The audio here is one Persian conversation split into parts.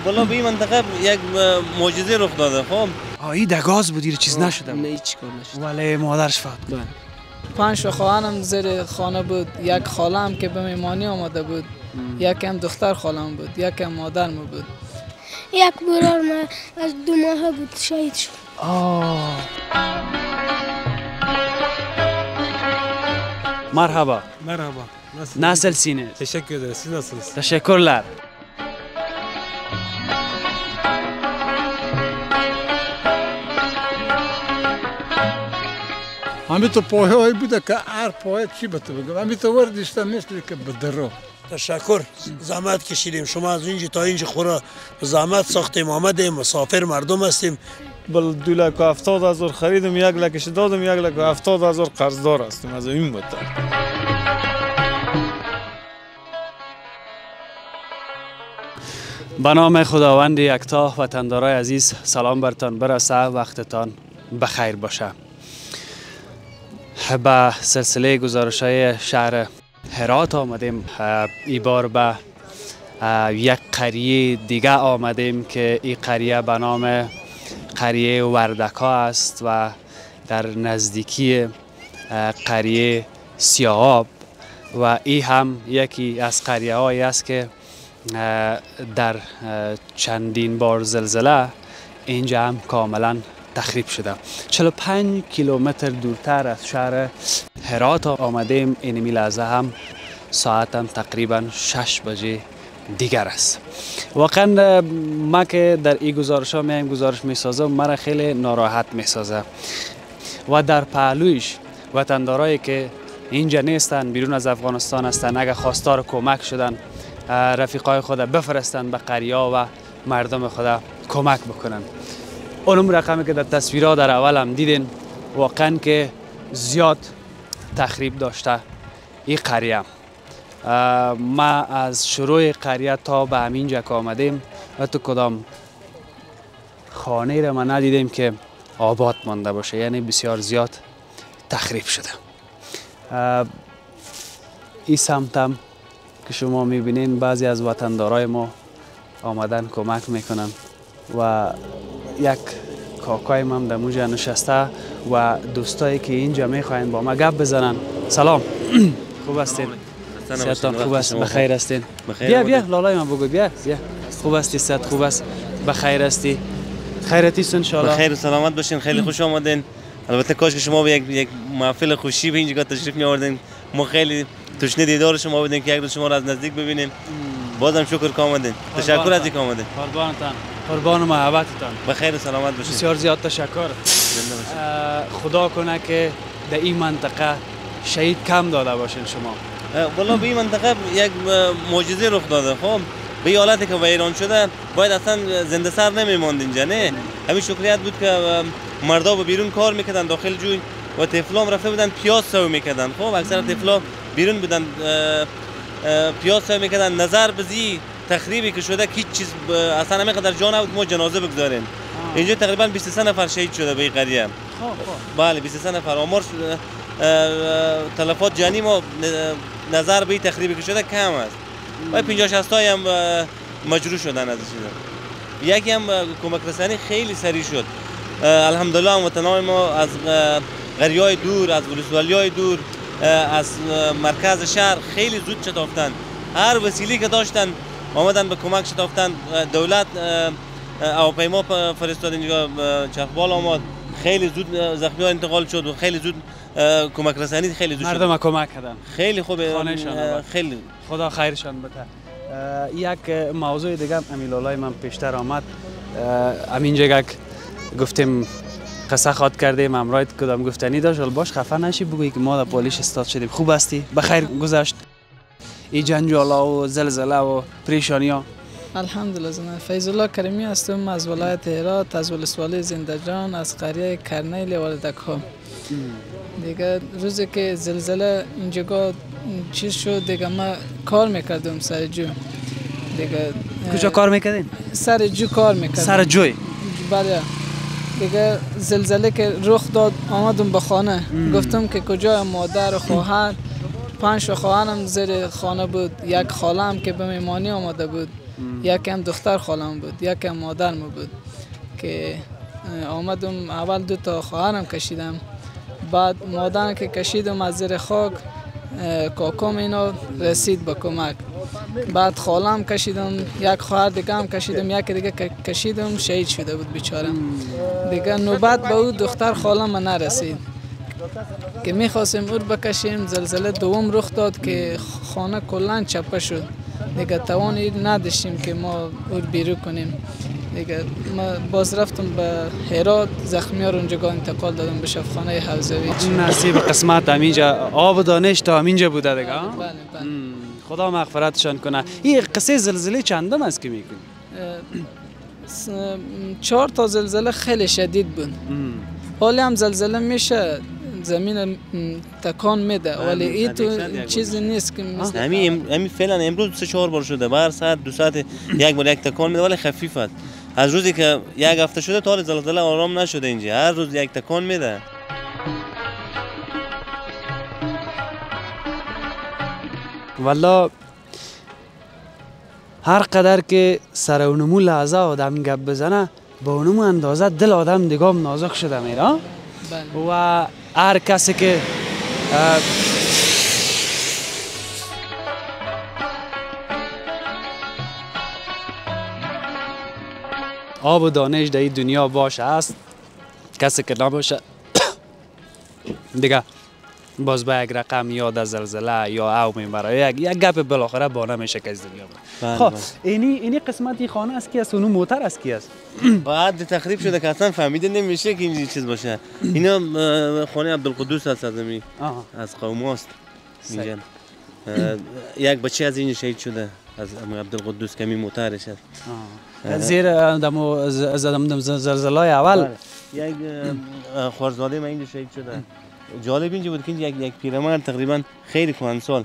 والا به این منطقه یک معجزه رخ داده. خب این دگاز بود، چیز نشده؟ نه هیچ کار نشد. ولی مادرش فوت کرد. 5 خواهرم زیر خانه بود. یک خالم که به مهمانی آمده بود، یکم دختر خالم بود، یکم مادرم بود. یک برادر ما از 2 ماه بود شهید شد. مرحبا. Merhaba. Nasılsınız? Teşekkür ederiz. Siz nasılsınız? Teşekkürler. همین تو پایه‌ای بوده که هر پایه چی به تو بگم، همین تو وردیشتم مثل که به درو. تشکر، زحمت کشیدیم. شما از اینجا تا اینجا خورا زحمت ساختیم، آمدیم، مسافر مردم هستیم. بل 2,70,000 خریدم، 1,00,000 دادم، 1,70,000 قرضدار هستیم از این مدت. به نام خداوند یکتا، وطندارای عزیز، سلام برتان برسه، وقتتان بخیر باشه. به سلسله گزارش‌های شهر هرات آمدیم. این بار به یک قریه دیگه آمدیم که این قریه به نام قریه وردکا است و در نزدیکی قریه سیاهاب و این هم یکی از قریه هایی است که در چندین بار زلزله اینجا هم کاملا تخریب شده. 45 کیلومتر دورتر از شهر هرات آمدیم. اینمی لحظه هم ساعتم تقریبا 6 بجه دیگر است. واقعا ما که در این گزارش ها میایم گزارش میسازم، مرا خیلی ناراحت میسازه و در پهلویش وطندارایی که اینجا نیستن، بیرون از افغانستان هستن، اگر خواستار کمک شدن رفیقای خود بفرستن به قریه و مردم خود کمک بکنن. اونم رقمی که در تصویرها در اول هم دیدین، واقعا که زیاد تخریب داشته این قریه. ما از شروع قریه تا به همینجا که آمدیم و تو کدام خانه را ما ندیدیم که آباد مانده باشه، یعنی بسیار زیاد تخریب شده. این سمت هم که شما میبینین بعضی از وطندارای ما آمدن کمک میکنن و یک کاکای هم در موجه نشسته و دوستایی که اینجا میخواین با ما گپ بزنن. سلام. خوب هستین؟ صحتتان خوب است؟ بخیر هستین؟ بیا لالای من بگو، بیا خوب هستی؟ صحت خوب است؟ بخیر هستی؟ خیرتی است ان شاء الله؟ بخیر و سلامت باشین. خیلی خوش آمدین. البته کاش که شما به یک محفل خوشی به اینجا تشریف می آوردین. ما خیلی تشنه دیدار شما بودیم که یک روز شما را از نزدیک ببینیم. بازم شکر که آمدین. تشکر از اینکه آمدین. قربانتان، قربان محبتتان. بخیر و سلامت باشین. بسیار زیاد تشکر. خدا کنه که در این منطقه شهید کم داده باشین شما. والا به این منطقه یک معجزه رخ داده. خب به حالتی که ویران شده باید اصلا زنده سر نمیماند اینجا. نه همین شکریت بود که مردا به بیرون کار میکردن داخل جوی و طفلام رفته بودن پیاز سو میکردن. خب اکثر طفلا بیرون بودن پیاز سو میکردن. نظر به زی تخریبی که شده که هیچ چیز اصلا همینقدر جا نبود ما جنازه بگذاریم. اینجا تقریبا 23 نفر شهید شده به این قریه. بله 23 نفر. آمار تلفات جانی ما نظر به تخریبی که شده کم است. و 50-60 تایی هم مجروح شدن از چیزا. یکی هم کمک رسانی خیلی سریع شد. الحمدلله هموطنان ما از قریه‌های دور، از ولسوالی‌های دور، از مرکز شهر خیلی زود شتافتن. هر وسیله که داشتن آمدن به کمک شتافتن. دولت هواپیما فرستاد اینجا، چرخبال آمد، خیلی زود زخمی‌ها انتقال شد و خیلی زود کمک رسانی خیلی زود شد. مردم کمک کردن. خیلی خوبه. خیلی خدا خیرشان بده. یک موضوع دیگه امیلالای من پیشتر آمد. همینجا گفتیم قصه خواد کردیم، امرایت کدام گفتنی داشت، باش خفه نشی بگویی که ما در پالیش استاد شدیم. خوب هستی؟ بخیر گذشت این جنجالا و زلزله و پریشانی ها؟ الحمدلله. زنده فیض الله کریمی هستم از ولایت هرات، از ولسوالی زندجان، از قریه کرنیل وردکا. دیگه روزی که زلزله اینجا چیز شد دیگه ما کار میکردم سر جو. دیگه کجا کار میکردین؟ سر جو کار میکردم. سر جوی؟ بله. دیگه زلزله که رخ داد آمدم به خانه. گفتم که کجا مادر و خواهر، 5 خواهرم زیر خانه بود، یک خالم که به مهمانی آمده بود، یکی هم دختر خالم بود، یکی هم مادرم بود که آمدم. اول 2 تا خواهرم کشیدم، بعد مادرم که کشیدم از زیر خاک، کاکام اینا رسید به کمک. بعد خالم کشیدم، یک خواهر دیگه هم کشیدم، یک دیگه کشیدم، شهید شده بود بیچاره. دیگه نوبت به او دختر خالم نرسید که میخواستیم او بکشیم. زلزله دوم رخ داد که خانه کلا چپه شد، دیگه توانی نداشتیم که ما او بیرون کنیم. دیگه ما باز رفتم به هرات، زخمی ها رو اونجا انتقال دادم به شفاخانه حوزوی. نصیب قسمت همینجا آب و دانش تا همینجا بوده دیگه. بله بله. خدا مغفرتشان کنه. این قصه زلزله چندم است که میگی؟ 4 تا زلزله خیلی شدید بود. حالی هم زلزله میشه زمین تکان میده، ولی این تو چیزی نیست که همین فعلا امروز 3-4 بار شده، هر ساعت 2 ساعت یک بار یک تکان میده، ولی خفیف است. از روزی که یک هفته شده تا زلزله آرام نشده اینجا، هر روز یک تکان میده. والله هر قدر که سر اونمو لحظه آدم گپ بزنه با اونمو اندازه دل آدم دیگه نازک شده میره. و هر کسی که آب و دانش در این دنیا باشه است، کسی که نباشه دیگه باز با یک رقم یا در زلزله یا او میبره، یک گپ بالاخره بانه میشه که از دنیا. خب اینی قسمتی خانه است کی است؟ اونو موتر است کی است؟ بعد تخریب شده که اصلا فهمیده نمیشه که اینجوری چیز باشه. اینا خانه عبدالقدوس هست، از قوم است اینجا. یک بچه از اینجا شهید شده از عبدالقدوس که می موترش است. زیر دمو زلزله اول یک خوارزاده من اینجا شهید شده. جالب اینجا بود که یک پیرمرد تقریبا خیلی کهنسال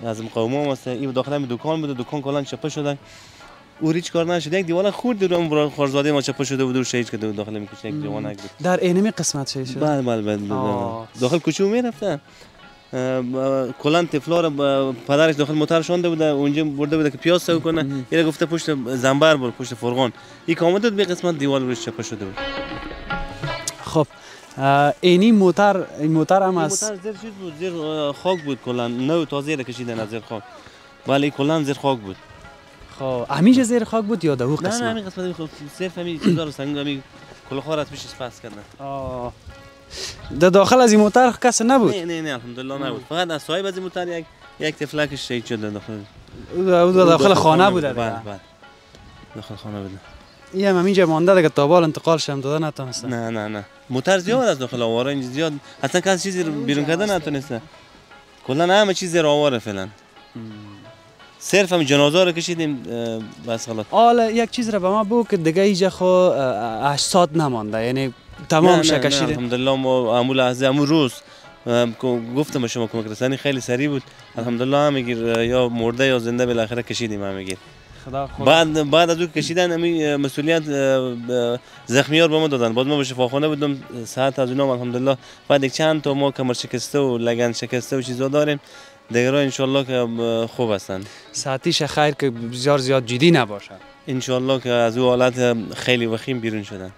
از مقاومه است، این داخل هم دکان بود، دکان کلا چپه شده، او هیچ کار نشد، یک دیوار خورد رو خوارزاده ما چپه شده بود و شهید شده بود داخل میکشه، یک جوانک بود در اینمی قسمت شهید شد. بله داخل کوچه میرفتن، کلا طفلا رو پدرش داخل موتر شونده بوده، اونجا برده بوده که پیاز سو کنه، یه گفته پشت زنبر بر پشت فرغون، این کامل به قسمت دیوار روش چپه شده بود. خب این موتر هم از موتر زیر چیز بود، زیر خاک بود، کلا نو تازه را کشیدن از زیر خاک، ولی کلا زیر خاک بود. خب همینجا زیر خاک بود یا در اون قسمت؟ نه همین قسمت خب صرف همین چیزا رو سنگ همین کلوخار از پیش پس کردن. در داخل از این موتر کسی نبود؟ نه الحمدلله نبود، فقط از صاحب از این موتر یک طفلک شهید شده داخل خانه بوده. بله داخل خانه بوده. این هم همینجا مانده دیگه، تا بال انتقال شم داده نتونسته. نه موتر زیاد از داخل آواره اینجا زیاد، اصلا کسی چیزی بیرون کردن نتونسته، کلا همه چیز زیر آواره فعلا. صرف هم جنازه رو کشیدیم بس خلاص. حالا یک چیز رو به ما بگو که دیگه اینجا خو اجساد نمانده، یعنی تمام شه کشیده؟ الحمدلله ما همون لحظه همون روز گفتم شما کمک رسانی خیلی سریع بود، الحمدلله همگیر یا مرده یا زنده بالاخره کشیدیم همگیر. بعد از اون کشیدن همین مسئولیت زخمیار به ما دادن، بعد ما به شفاخانه بودم صحت از اونام الحمدلله، بعد یک چند تا ما کمر شکسته و لگن شکسته و چیزا داریم دیگه، ان شاء که خوب هستن. صحتیش خیر که بسیار زیاد جدی نباشه. ان شاء که از اون حالت خیلی وخیم بیرون شدن.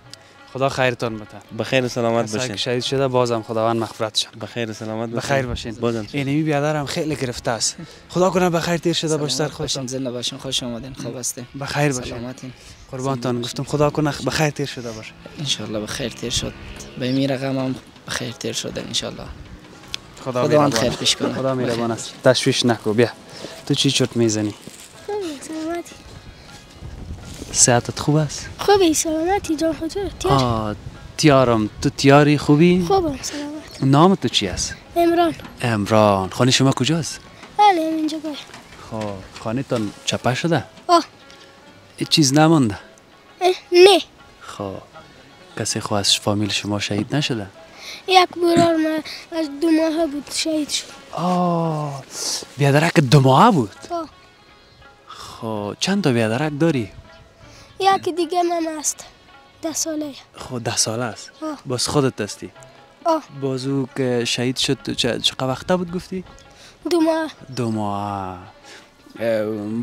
خدا خیرتون بده. بخیر و سلامت باشین. شهید شده بازم خداوند مغفرتش. بخیر و سلامت باشین. بخیر باشین. بازم اینمی بیادرم خیلی گرفته است. خدا کنه بخیر تیر شده باشین. خوشین زنده باشین، خوش آمدین، خوب هستین. بخیر باشین. سلامتین. قربانتون گفتم خدا کنه بخیر تیر شده باشه. ان شاء الله بخیر تیر شد. به این رقم هم بخیر تیر شده ان شاء الله. خدا خیر پیش کنه. خدا مهربان است. تشویش نکو. بیا. تو چی چرت میزنی؟ سلامتی. صحتت خوب است؟ خوبی سلامتی جان خودت؟ تیارم، تو تیاری خوبی؟ خوبم سلامت. نام تو چی است؟ امران. خانه شما کجاست؟ بله اینجا باید. خب خانه تان چپه شده؟ هیچ چیز نمانده؟ نه. خب کسی خو از فامیل شما شهید نشده؟ یک برار ما از 2 ماه بود شهید شد. بیادرک 2 ماه بود؟ خب چند تا بیادرک داری؟ یکی دیگه من است 10 ساله. خب 10 ساله است؟ باز خودت هستی؟ بازو که شهید شد چقدر وقته بود گفتی؟ 2 ماه. 2 ماه.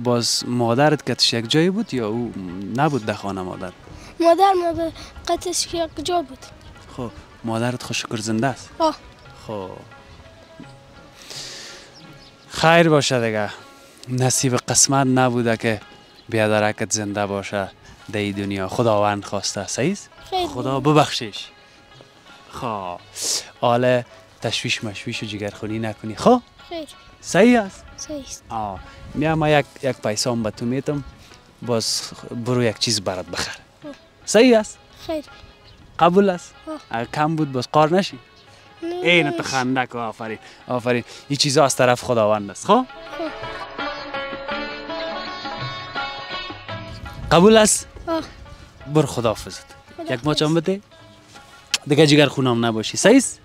باز مادرت کتش یک جایی بود یا او نبود در خانه مادر؟ مادر ما به قطعش یک جا بود. خب مادرت خوش شکر زنده است؟ آه. خب خیر باشه دیگه، نصیب قسمت نبوده که بیادرکت زنده باشه در این دنیا، خداوند خواسته. صحیح است؟ خدا ببخشش. خب حالا تشویش مشویش و جگرخونی نکنی. خب خیر. صحیح است؟ صحیح است. میام ما یک پیسام به تو میتم، باز برو یک چیز برات بخر. صحیح است؟ خیر. قبول است؟ اگر کم بود باز قار نشی. این تو خنده که آفرین آفرین، این چیزا از طرف خداوند است. خب قبول است؟ بر خداحافظت. یک ماچم بده دیگه جگر خونم نباشی. صحیح است؟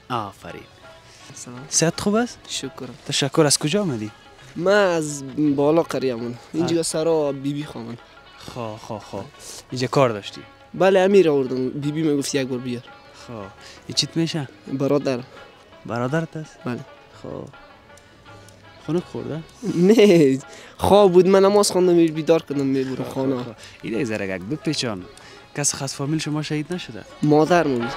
آفرین. صحت خوب است؟ شکر. تشکر. از کجا آمدی؟ من از بالا قریه‌ام. اینجا سرا بیبی خواهم. خب اینجا کار داشتی؟ بله امیر آوردم، بیبی میگفت یک بار بیار. خب این چیت میشه؟ برادرت است؟ بله. خب خونک خورده؟ نه خواب بود، من نماز خواندم بیدار کردم میبرم خانه. این یک ذره گک بپیچان، کس خاص فامیل شما شهید نشده؟ مادر بود.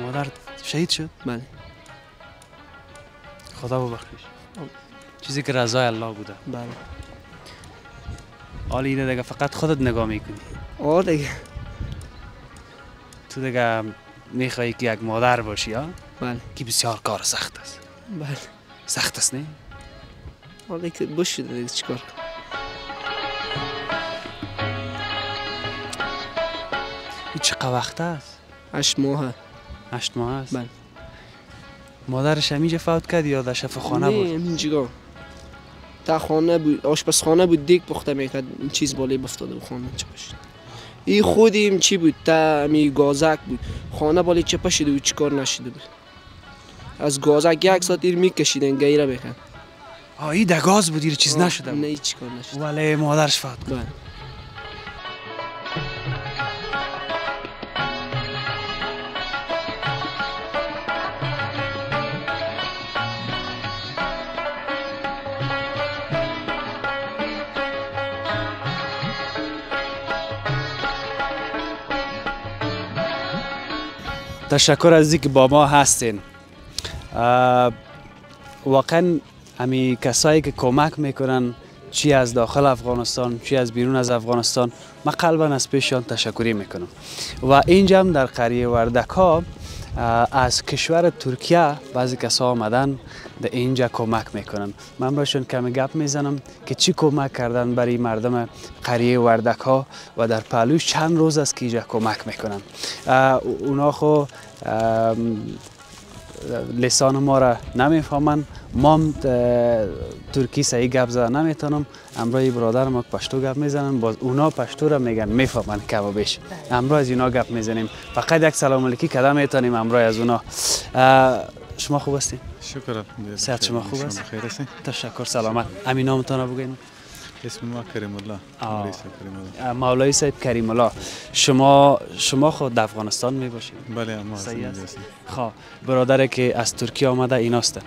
مادر شهید شد؟ بله. خدا ببخشش. چیزی که رضای الله بوده. بله. حالا اینه دیگه فقط خودت نگاه میکنی. دیگه. تو دیگه میخوایی که یک مادر باشی ها؟ بله. که بسیار کار سخت است. بله. سخت است نه؟ حالا که بش شده دیگه چیکار کنم؟ این چقدر وقت است؟ 8 ماه. 8 ماه است؟ بله. مادرش همیشه فوت کرد یا در شفاخانه بود؟ نه همینجا تا خانه بود، آشپزخانه بود، دیگ پخته میکرد، این چیز بالای بفتاده بود خانه چپش. این خودیم چی بود؟ تا می گازک بود، خانه بالای چپه شده بود، چیکار نشده بود. از گازک یک ساعت ایر میکشیدن گیره بکن. این در گاز بود، چیز نشده بود؟ نه چیکار نشده. ولی مادرش فوت کرد. بله. تشکر از اینکه با ما هستین. واقعا همی کسایی که کمک میکنن، چی از داخل افغانستان چی از بیرون از افغانستان، من قلبا از پیششان تشکری میکنم. و اینجا هم در قریه وردکا از کشور ترکیه بعضی کسا آمدن در اینجا کمک میکنن. من باشون کمی گپ میزنم که چی کمک کردن برای مردم قریه وردکا و در پهلوش چند روز است که اینجا کمک میکنن. اونا خو لسان ما را نمیفهمن، ما هم ترکی صحیح گپ زدن نمیتونم. امروز برادر ما پشتو گپ میزنن، باز اونا پشتو را میگن میفهمن کم بیش. امروز از اینا گپ میزنیم، فقط یک سلام علیکی کردن میتونیم امروز از اونا. شما خوب هستین؟ شکر. صحت شما خوب است؟ خیر هستین؟ تشکر. سلامت. همین نامتون رو بگین. اسم ما کریم الله. مولای صاحب کریم الله. شما خود در افغانستان می باشید؟ بله ما هستیم. خب برادری که از ترکیه آمده ایناست؟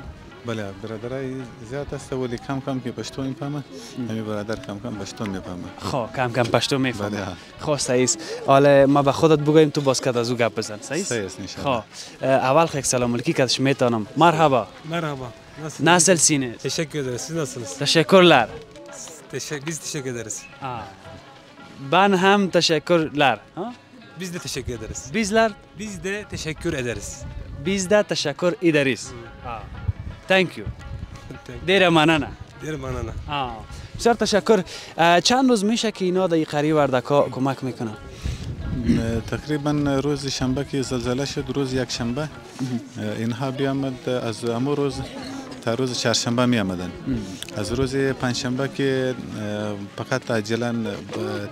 بله برادرای زیاد است ولی کم کم که پشتو میفهمه. همین برادر کم کم پشتو میفهمه. خب کم کم پشتو میفهمه. بله. خب صحیح است. حالا ما به خودت بگویم تو باز کد از او گپ بزن. صحیح است؟ صحیح است ان شاء الله. خب اول خیلی سلام علیکی کدش میتونم. مرحبا. Merhaba. Nasılsınız? Teşekkür ederiz. Siz nasılsınız? Teşekkürler. Biz teşekkür ederiz. Ben hem teşekkürler. Biz de teşekkür ederiz. Bizler? Biz de teşekkür ederiz. Biz de teşekkür ederiz. Thank you. Dere manana. Dere manana. بسیار تشکر. چند روز میشه که اینا در قریه وردکا کمک میکنن؟ تقریبا روز شنبه که زلزله شد، روز یک شنبه اینها بیامد، از امو روز تا روز چهارشنبه می آمدن. از روز پنجشنبه که فقط عجلا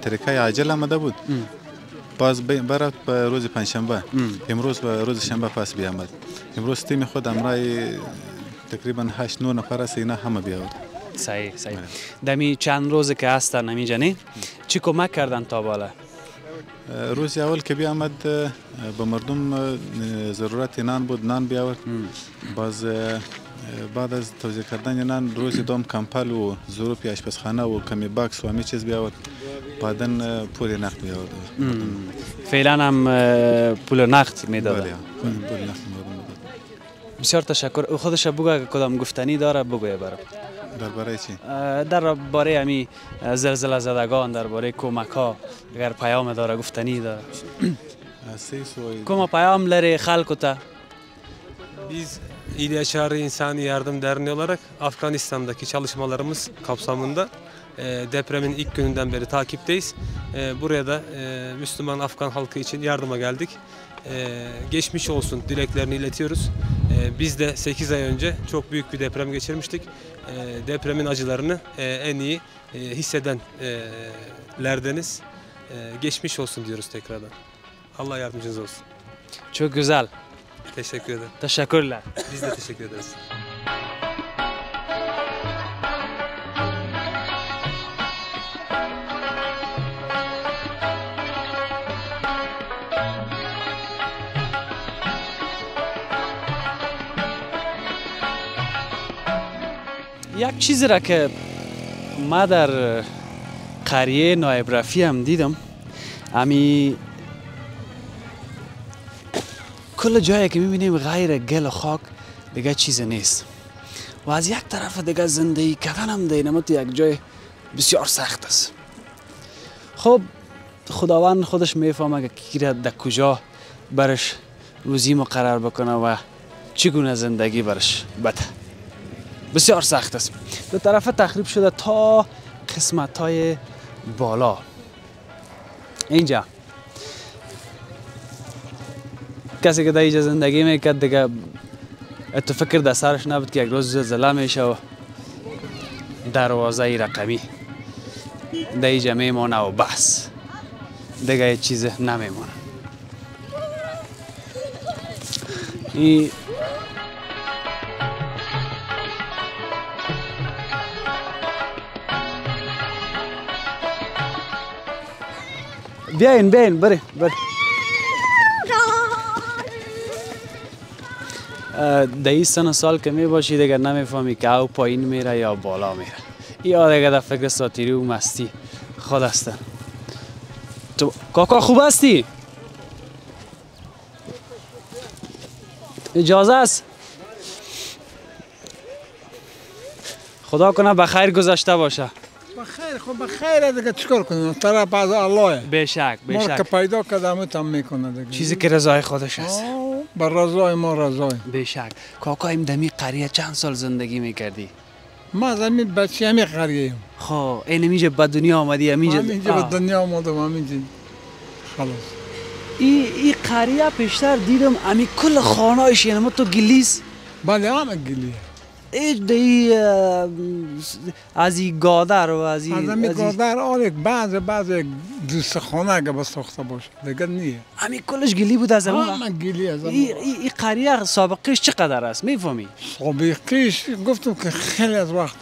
ترکای عجل آمده بود، باز برات به روز پنجشنبه. امروز به روز شنبه پس بیامد. امروز تیم خود امرای تقریبا 8-9 نفر است، اینا همه بیاورد. صحیح. دمی چند روز که هستن همینجا نه؟ چی کمک کردن تا بالا؟ روزی اول که بیامد به مردم ضرورت نان بود، نان بیاورد. باز بعد از توزیع کردن نان روزی دوم کمپل و ظروف آشپزخانه و کمی باکس و همه چیز بیاورد. بعدن پول نقد بیاورد. فعلا هم پول نقد میداد. بله پول نقد میداد. بسیار تشکر. خودش بگو اگه کدام گفتنی داره بگویه برام. درباره چی؟ درباره همی زلزله زدگان، درباره کمک ها اگر پیام داره گفتنی داره. کما پیام لری خلق ته. Biz İHCR İnsani Yardım Derneği olarak Afganistan'daki çalışmalarımız kapsamında depremin ilk gününden beri takipteyiz. Buraya da Müslüman Afgan halkı için yardıma geldik. Geçmiş olsun dileklerini iletiyoruz. Biz de 8 ay önce çok büyük bir deprem geçirmiştik. Depremin acılarını en iyi hissedenlerdeniz. Geçmiş olsun diyoruz tekrardan. Allah yardımcınız olsun. Çok güzel. Teşekkür ederim. Teşekkürler. Biz de teşekkür ederiz. یک چیزی را که ما در قریه نایب رفیع هم دیدم، امی کل جایی که میبینیم غیر گل و خاک دیگه چیز نیست و از یک طرف دیگه زندگی کردن هم دیدم تو یک جای بسیار سخت است. خب خداوند خودش میفهمه که کی را در کجا برش روزی مقرر بکنه و چگونه زندگی برش بده. بسیار سخت است. دو طرف تخریب شده تا قسمت های بالا. اینجا کسی که در اینجا زندگی میکرد دیگه تو فکر در سرش نبود که یک روز زلزله میشه و دروازه رقمی در اینجا میمونه و بس دیگه هیچ چیز نمیمونه. بیاین بره در این سن سال که می باشی دیگر نمیفهمی که او پایین میره یا بالا میره. یا دیگر در فکر ساتیری و مستی خود هستن. تو کاکا خوب هستی؟ اجازه است؟ خدا کنه بخیر گذشته باشه. بخیر خب بخیر دیگه چیکار کنیم؟ طرف از الله. بیشک ما که پیدا کردم تام میکنه دیگه. چیزی که رضای خودش است. بر رضای ما رضای. بیشک. کاکا این دمی قریه چند سال زندگی میکردی؟ ما زمین بچه همی قریه. خب اینجا به دنیا آمدی اینجا به دنیا آمدم اینجا. خلاص. این قریه پیشتر دیدم امی کل خانه‌اش یعنی تو گلیس. بله همه گلیه. ایج دی از این گادر و از این گادر آره بعض دوست خانه که بساخته باشه دیگه نیه. همین کلش گلی بود از اون. همه گلی از اون. این قریه سابقش چقدر است میفهمی؟ سابقش گفتم که خیلی از وقت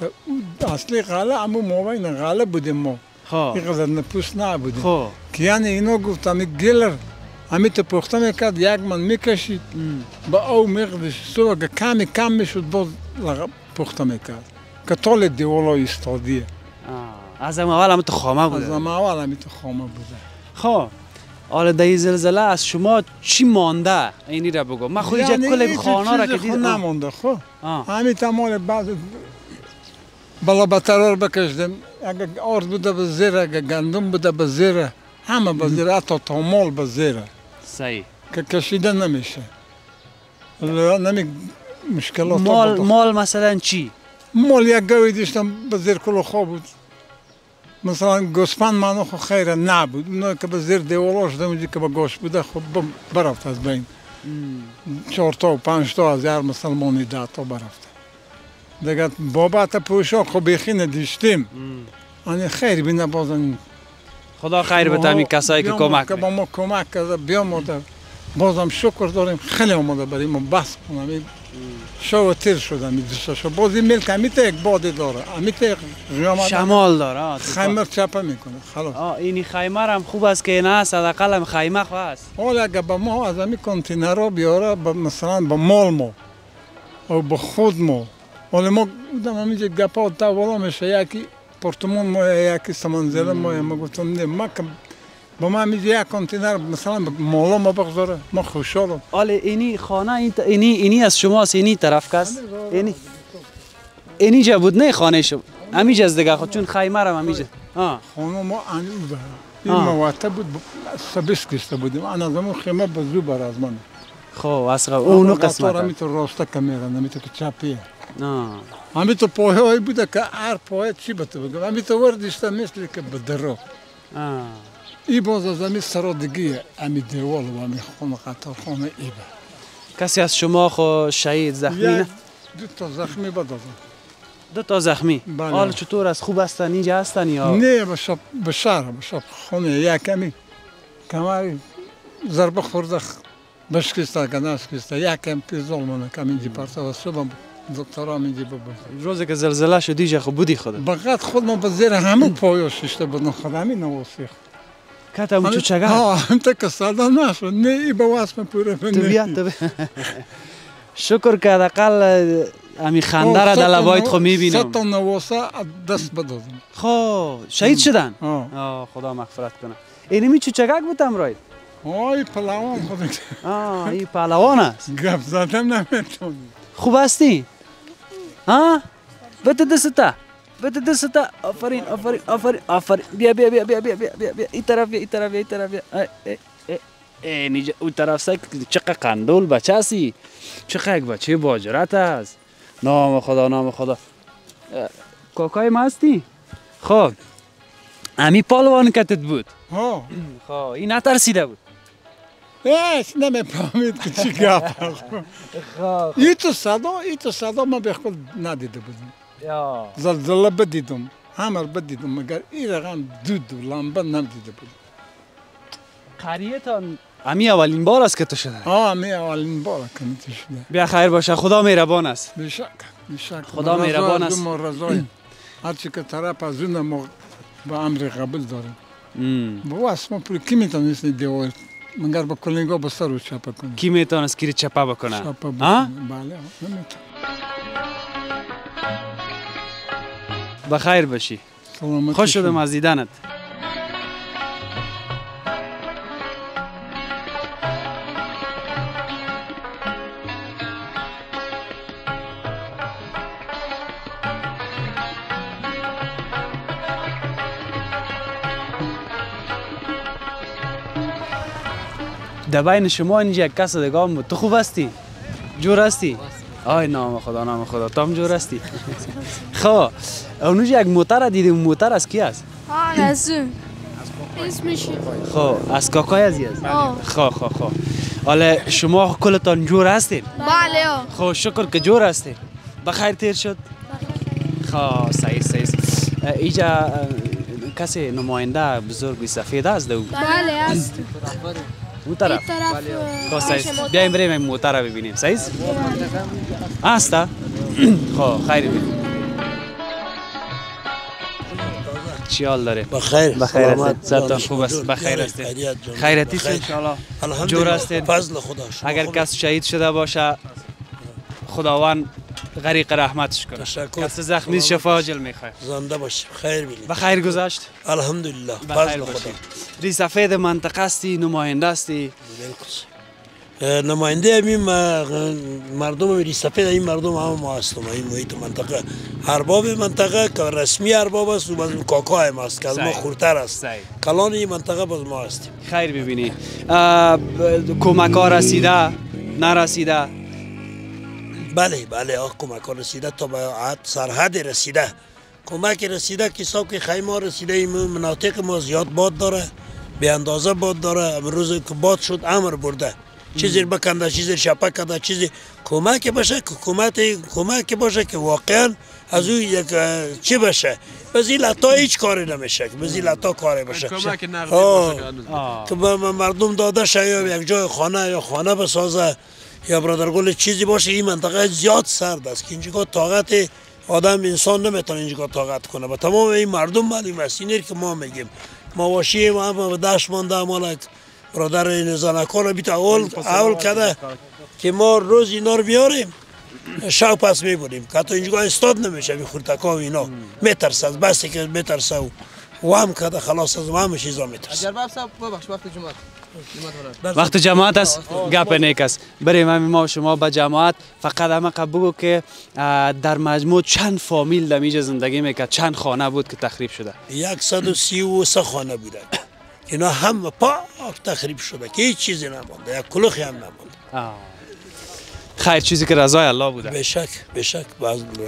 اصلی قلعه اما مابین قلعه بودیم ما. اینقدر نپوس نبودیم. که یعنی اینا گفتم گلر همی تو پخته میکرد یک من میکشید با او میقدش سو که کم میشد باز پخته میکرد که طول دیوالا ایستادیه. از اول هم تو خامه بوده؟ از اول هم تو خامه بوده. خب حالا در این زلزله از شما چی مانده اینی را بگو؟ من خود اینجا کل خانه را که دیدم نمانده. خب همین تمام بعض بالا بطرار بکشدیم اگه آرد بوده به زیره اگه گندم بوده به زیره همه به زیره حتی تامال به زیره صحیح که کشیده نمیشه. نمی مشکلات مال مثلا چی؟ مال یک گوی داشتم به زیر کلو خواب بود مثلا گوسفند منو خو خیره نبود اونو که به زیر دیوالا شده اونجا که به گوش بوده خب برفت از بین 4 تا و 5 تا از هر مسلمانی 10 تا برفته دیگه بابت پوشاک خب بیخی ندیشتیم آنی خیر بینه بازن خدا خیر بده همین کسایی که کمک با ما کمک کرده بیام بازم شکر داریم خیلی آماده بریم و بس کنم شو تیر شدم دوستاشو باز این ملک همیته یک باده داره همیته شمال داره خیمه چپه میکنه خلاص اینی خیمه هم خوب است که نه صدقه هم خیمه هست حالا اگه به ما از همین کانتینرها بیاره مثلا به مال ما و به خود ما حالا ما بودم همینجا گپا توالا میشه یکی پرتمون ما یکی سمنزله ما گفتم نه ما که با ما همینجا یک کانتینر مثلا مالا ما بگذاره ما خوشحالم حالا اینی خانه اینی از شماست اینی طرف کس اینی جا بود نه خانه شما همینجا از دیگه خود چون خیمه هم همینجا خانه ما انو این مواتب بود سبیس کشته بودیم انا از همون خیمه به زو بر از من خب اصلا اونو قسمت همیتو راسته کمیرن همیتو که چپیه همیتو پایه هایی بوده که هر پایه چی بتو بگم همیتو وردیشته مثل که بدرو ای باز از همین سرادگیه همی دیوال و همی خانه قطار خانه ای با کسی از شما خو شهید زخمی نه؟ 2 تا زخمی بدادم 2 تا زخمی؟ حال چطور است؟ خوب هستن اینجا هستن یا؟ نه به شهر خانه یکمی کماری ضربه خورده بشکسته که نشکسته یکم پیزال منه کم اینجا پرسه و صبح دکتر هم اینجا ببرد روزی که زلزله شد اینجا خود بودی خود؟ بقید خود ما به زیر همون پایو ششته بودن خود همین نواسیخ کتم چو چگه؟ هم تا که صدا نشد نه ای به واسم پوره بنده تو بیا شکر که دقل همی خنده را در لبایت خو میبینم 100 تا نواسه دست بدادم خب شهید شدن؟ خدا مغفرت کنه اینمی چو چگه بودم راید؟ ای پهلوان خودت این پهلوان است گپ زدم نمیتونی خوب هستی؟ بده دستا بده دستا آفرین آفرین آفرین آفرین بیا بیا بیا بیا بیا بیا بیا این طرف بیا این طرف بیا این طرف بیا نیجا اون طرف سای چقدر قندول بچه هستی چقدر یک بچه باجرت است نام خدا نام خدا کاکای ما هستی؟ خب امی پالوان کتت بود خب این نترسیده بود نمیفهمید که چی گپ این تو صدا ما به خود ندیده بودم زلزله بدیدم همه بدیدم مگر این رقم دود و لمبه ندیده بودم قریه تان امی اولین بار است که تو شده؟ امی اولین بار است که تو شده بیا خیر باشه خدا مهربان است بیشک خدا مهربان است ما رضاییم هرچی که طرف از اون ما به امر قبول داریم با اسما پول کی میتونست دیوار مگر با کلینگا به سر رو چپه کنه کی میتونست کی چپه بکنه بله نمیتونه بخیر باشی خوش شدم از دیدنت در بین شما اینجا یک کس دیگه هم بود تو خوب هستی؟ جور هستی؟ آی نام خدا تو هم جور هستی؟ خب اونجا یک موتر دیدیم موتر از کی است؟ از اون اسمش خب از کاکای ازی است؟ خب حالا شما کلتان جور هستین؟ بله خب شکر که جور هستین بخیر تیر شد؟ خب صحیح اینجا کسی نماینده بزرگی سفید است دو؟ بله است اون طرف بیایم بریم این موتر رو ببینیم صحیح است؟ خب خیلی ببینیم چی حال داره؟ بخیر سلامت خوب است بخیر هستید خیرتی است انشاءالله جور هستید فضل خدا اگر کس شهید شده باشه خداوند غریق رحمتش کنه کس زخمی شفا عاجل میخواد زنده باش خیر بینید بخیر گذشت الحمدلله فضل خدا ری سفید منطقه استی نماینده استی نماینده همین مردم ری سفید این مردم هم ما هستم این محیط منطقه ارباب منطقه که رسمی ارباب است و باز کاکای ما است که از ما خورتر است کلان این منطقه باز ما هستیم خیر ببینی کمک ها رسیده نرسیده بله کمک ها رسیده تا به سرحد رسیده کمک رسیده که حساب که خیمه رسیده این مناطق ما زیاد باد داره به اندازه باد داره امروز که باد شد امر برده چیزی بکنده، چیزی شپک کنده، چیزی کمک باشه، کمک باشه که واقعا از اون یک چی باشه. بزی لطا هیچ کاری نمیشه، بزی لطا کاری باشه که مردم داده شه یا یک جای خانه یا خانه بسازه یا برادرگل چیزی باشه. این منطقه زیاد سرد است که اینجا طاقت آدم انسان نمیتونه اینجا طاقت کنه. با تمام این مردم معلوم است. اینی که ما میگیم مواشی ما به دشت مانده، مالک برادر زنکان بیت اول کده که ما روز اینا رو بیاریم شو پس میبریم که حتی اینجا استاد نمیشه. بی خورتکا و اینا میترسه، بس که میترسه و هم کده خلاص از همه چیزا میترسه. وقت جماعت است، گپ نیک است. بریم ما شما به جماعت فقط همه بگو که در مجموع چند فامیل در اینجا زندگی میکرد، چند خانه بود که تخریب شده؟ 133 خانه بوده. اینا هم پاک تخریب شده که هیچ چیزی نمانده، یک کلوخی هم نمانده. خیر، چیزی که رضای الله بوده. بشک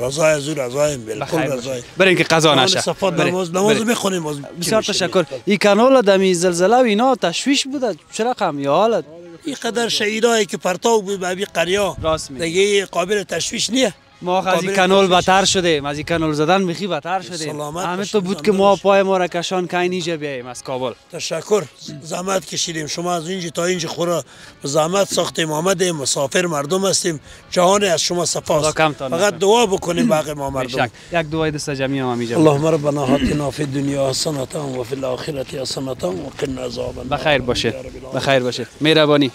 رضای از رضای بالکل رضای. برین که قضا نشه. نماز میخونیم. بسیار تشکر. این کانال دمی زلزله و اینا تشویش بوده، چرا کم یا حالت؟ این قدر شهیدایی که پرتاب بود به ابی قریا دیگه قابل تشویش نیه. ما از این کانال بدتر شدیم، از این کانال زدن میخی بدتر شدیم. همه تو بود که ما پای ما را کشان که اینجا بیاییم از کابل. تشکر، زحمت کشیدیم. شما از اینجا تا اینجا خورا زحمت ساختیم آمدیم، مسافر مردم هستیم. جهان از شما صفاست. فقط دعا بکنیم باقی ما مردم. یک دعای دست جمعی ما میجا. اللهم ربنا آتنا فی الدنیا حسنة و فی الآخرة حسنة و قنا عذاب النار. بخیر باشید. بخیر باشید. مهربانی.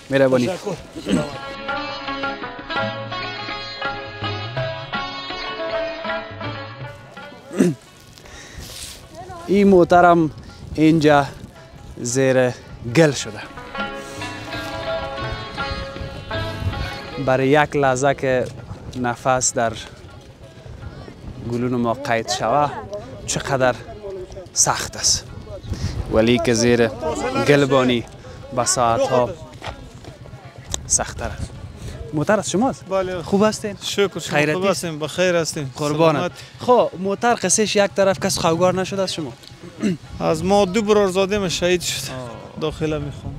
این موترم اینجا زیر گل شده. برای یک لحظه که نفس در گلون ما قید شوه چقدر سخت است، ولی که زیر گل بانی به ساعتها سخت‌تر است. موتر از شماست؟ بله. خوب هستین؟ شکر شما خوب هستیم، بخیر هستیم. قربانت. خب موتر قصهش یک طرف کس خوگار نشد از شما؟ از ما 2 برادرزاده شهید شد. داخله میخوام.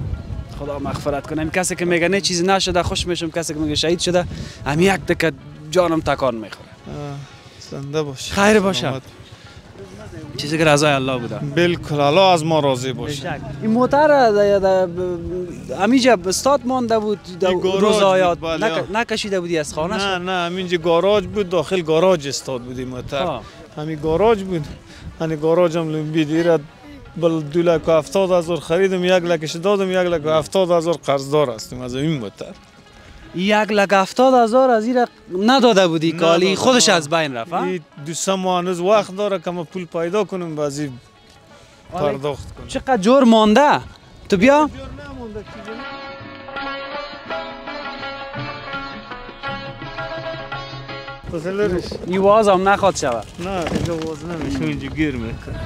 خدا مغفرت کنه. کسی که میگه نه چیزی نشده خوش میشم، کسی که میگه شهید شده هم یک دکه جانم تکان میخوره. زنده باش. خیر باشه. چیزی که رضای الله بوده. بالکل، الله از ما راضی باشه. این موتر همینجا استاد مانده بود روزایات نکشیده بودی از خانه؟ نه همینجا گاراژ بود، داخل گاراژ استاد بودی موتر. همین گاراژ بود. همین گاراژ هم بیدیره بل 2,70,000 خریدم، 1,00,000 دادم، 1,70,000 قرضدار هستیم از این موتر. 1,70,000 از این نداده بودی کالی خودش از بین رفت؟ این 2 ماه هنوز وقت داره که ما پول پیدا کنیم بازی پرداخت کنیم. چقدر جور مانده؟ تو بیا. این واز هم نخواد شود. نه اینجا واز نمیشه، اینجا گیر میکنه.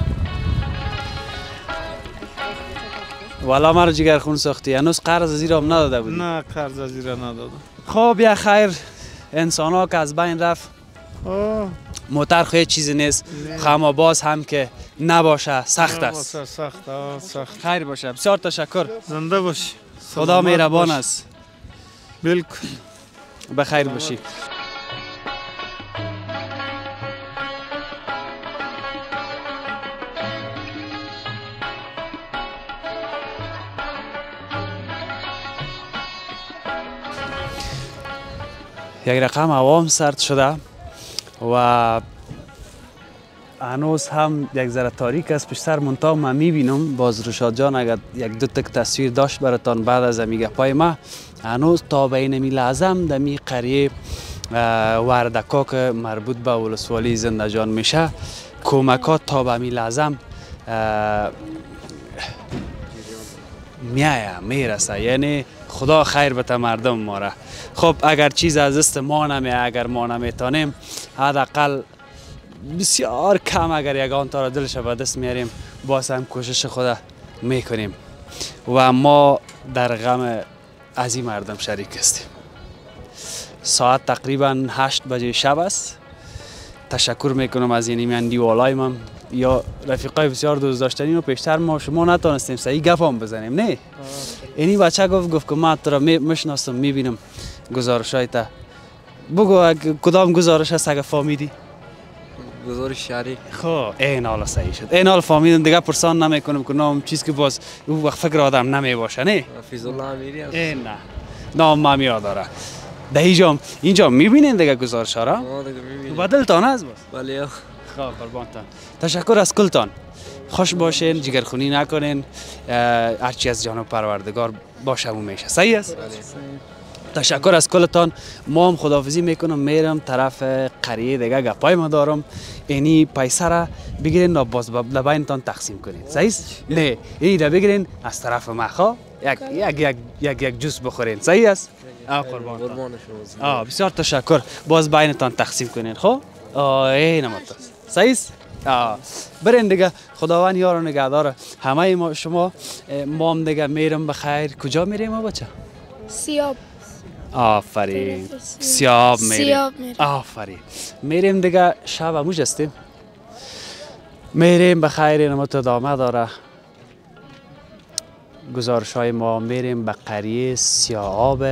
والا مرا جگر خون ساختی. هنوز قرض از این هم نداده بودی؟ نه قرض از این ندادم. خب یا خیر، انسان ها که از بین رفت موتر خیلی چیزی نیست، خما باز هم که نباشه سخت است. سخت. خیر باشه. بسیار تشکر. زنده باشی. خدا مهربان است. بالکل. بخیر باشی. یک رقم هوا سرد شده و هنوز هم یک ذره تاریک است پشت سر. منتها من میبینم باز رشاد جان اگر 1-2 تک تصویر داشت براتان بعد از میگه پای ما هنوز تا بین می لازم در می قریه وردکا که مربوط به ولسوالی زندجان میشه کمکات تا به می لازم میرسه. یعنی خدا خیر بده مردم ما را. خب اگر چیز از دست ما نمیه، اگر ما نمیتونیم حداقل بسیار کم اگر یگان تا را دلش به دست میاریم باز هم کوشش خدا میکنیم و ما در غم از این مردم شریک هستیم. ساعت تقریبا 8 بجه شب است. تشکر میکنم از این میاندی والایم یا رفیقای بسیار دوست داشتنی و پیشتر ما شما نتونستیم صحیح گپ هم بزنیم. نه اینی بچه گفت که من تو را میشناسم میبینم گزارش های تا بگو کدام گزارش هست اگه فهمیدی؟ گزارش شهری. خب این حالا صحیح شد. این حال فهمیدم دیگه پرسان نمیکنم که نام چیز که باز او وقت فکر آدم نمی باشه نه؟ فیض الله امیری هست. این نه نام من یاد داره. اینجا میبینین دیگه گزارش ها را؟ دیگه میبینیم. بدلتان است باز؟ بله. خب قربانتان. تشکر از کلتان. خوش باشین، جگرخونی نکنین، هرچی از جانب پروردگار باشه میشه. صحیح است؟ تشکر از کلتان. ما هم خداحافظی میکنم، میرم طرف قریه دیگه گپای ما دارم. اینی پیسه را بگیرین و باز لبینتان تقسیم کنین. صحیح است؟ نه، اینی را بگیرین از طرف ما خو یک جوس بخورین. صحیح است؟ قربان شما. بسیار تشکر. باز بینتان تقسیم کنین. خب؟ این مطلب. صحیح است؟ برین دیگه. خداوند یار و نگهدار همه ما شما. ما هم دیگه میرم بخیر. کجا میریم ما بچه؟ سیاب. آفرین. سیاب میریم. آفرین. میریم دیگه. شب اموج هستیم. میریم بخیر. اینم تو ادامه داره. گزارش های ما میریم به قریه سیاب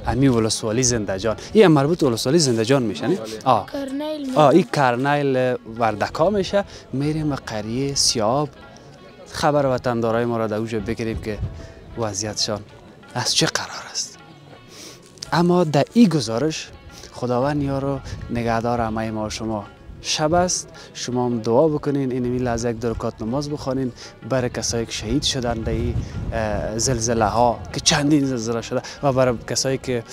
امی ولسوالی زندجان. این مربوط ولسوالی زندجان میشه نه؟ این کرنیل وردکا میشه. میریم به قریه سیاب خبر وطندارای ما را در اوجه بگیریم که وضعیتشان از چه قرار است. اما در این گزارش خداوند یارو نگهدار همه ما شما. شب است، شما هم دعا بکنین، اینمی لحظه یک رکعت نماز بخوانین برای کسایی که شهید شدن در این زلزله ها که چندین زلزله شده و برای کسایی که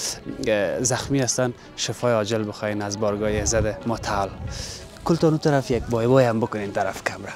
زخمی هستن شفای عاجل بخواین از بارگاه ایزد متعال. کلتان اون طرف یک بای هم بکنین طرف کمره.